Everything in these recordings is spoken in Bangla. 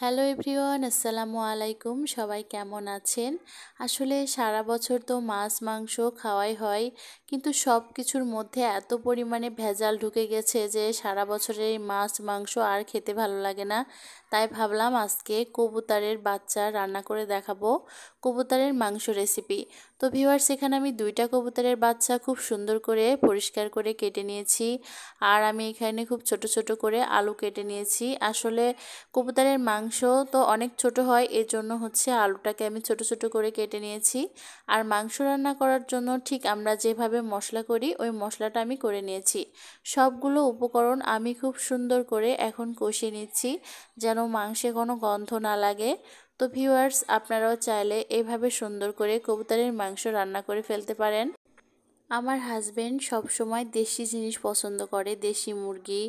হ্যালো এভরিওয়ান, আসসালামু আলাইকুম। সবাই কেমন আছেন? আসলে সারা বছর তো মাছ মাংস খাওয়াই হয়, কিন্তু সব কিছুর মধ্যে এত পরিমাণে ভেজাল ঢুকে গেছে যে সারা বছরের এই মাছ মাংস আর খেতে ভালো লাগে না। তাই ভাবলাম আজকে কবুতরের বাচ্চা রান্না করে দেখাবো, কবুতরের মাংস রেসিপি। তো ভিউয়ার্স, এখানে আমি 2টা কবুতরের বাচ্চা খুব সুন্দর করে পরিষ্কার করে কেটে নিয়েছি। আর আমি এখানে খুব ছোট ছোট করে আলু কেটে নিয়েছি। আসলে কবুতরের মাংস তো অনেক ছোট হয়, এর জন্য হচ্ছে আলুটাকে আমি ছোট ছোট করে কেটে নিয়েছি। আর মাংস রান্না করার জন্য ঠিক আমরা যেভাবে মশলা করি ওই মশলাটা আমি করে নিয়েছি। সবগুলো উপকরণ আমি খুব সুন্দর করে এখন কষিয়ে নিচ্ছি, যেন মাংসে কোনো গন্ধ না লাগে। তো ভিউয়ার্স, আপনারাও চাইলে এইভাবে সুন্দর করে কবুতরের মাংস রান্না করে ফেলতে পারেন। আমার হাজবেন্ড সব সময় দেশি জিনিস পছন্দ করে, দেশি মুরগি,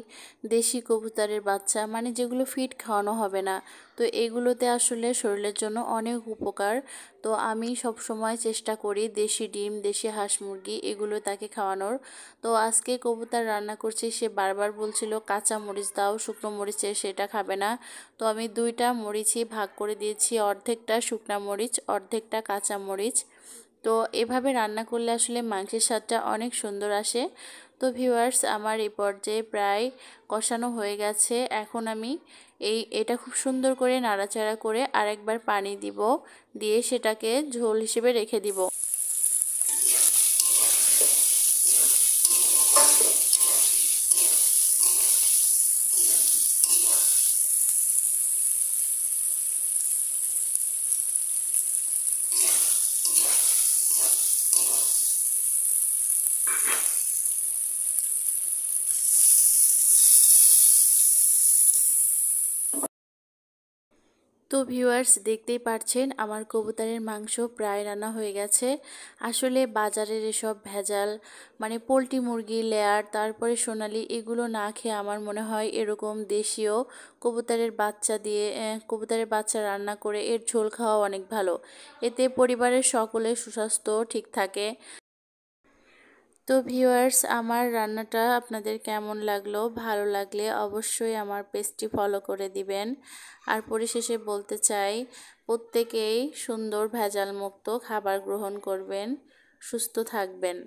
দেশি কবুতরের বাচ্চা, মানে যেগুলো ফিড খাওয়ানো হবে না। তো এগুলোতে আসলে শরীরের জন্য অনেক উপকার। তো আমি সব সময় চেষ্টা করি দেশি ডিম, দেশি হাঁস মুরগি এগুলো তাকে খাওয়ানোর। তো আজকে কবুতর রান্না করছি, সে বারবার বলছিল কাঁচা মরিচ দাও, শুকনো মরিচে সেটা খাবে না। তো আমি 2টা মরিচই ভাগ করে দিয়েছি, অর্ধেকটা শুকনা মরিচ, অর্ধেকটা কাঁচা মরিচ। তো এভাবে রান্না করলে আসলে মাংসের স্বাদটা অনেক সুন্দর আসে। তো ভিউয়ার্স, আমার এই পর্যায়ে প্রায় কষানো হয়ে গেছে। এখন আমি এটা খুব সুন্দর করে নাড়াচাড়া করে আরেকবার পানি দিব, দিয়ে সেটাকে ঝোল হিসেবে রেখে দিব। তো ভিউয়ার্স, দেখতেই পারছেন আমার কবুতরের মাংস প্রায় রান্না হয়ে গেছে। আসলে বাজারের এসব ভেজাল, মানে পোলট্রি মুরগি লেয়ার, তারপরে সোনালি, এগুলো না খেয়ে আমার মনে হয় এরকম দেশীয় কবুতরের বাচ্চা দিয়ে কবুতরের বাচ্চা রান্না করে এর ঝোল খাওয়া অনেক ভালো। এতে পরিবারের সকলের সুস্বাস্থ্য ঠিক থাকে। তো ভিউয়ার্স, আমার রান্নাটা আপনাদের কেমন লাগলো? ভালো লাগলে অবশ্যই আমার পেজটি ফলো করে দিবেন। আর পরিশেষে বলতে চাই, প্রত্যেকেই সুন্দর ভেজাল মুক্ত খাবার গ্রহণ করবেন, সুস্থ থাকবেন।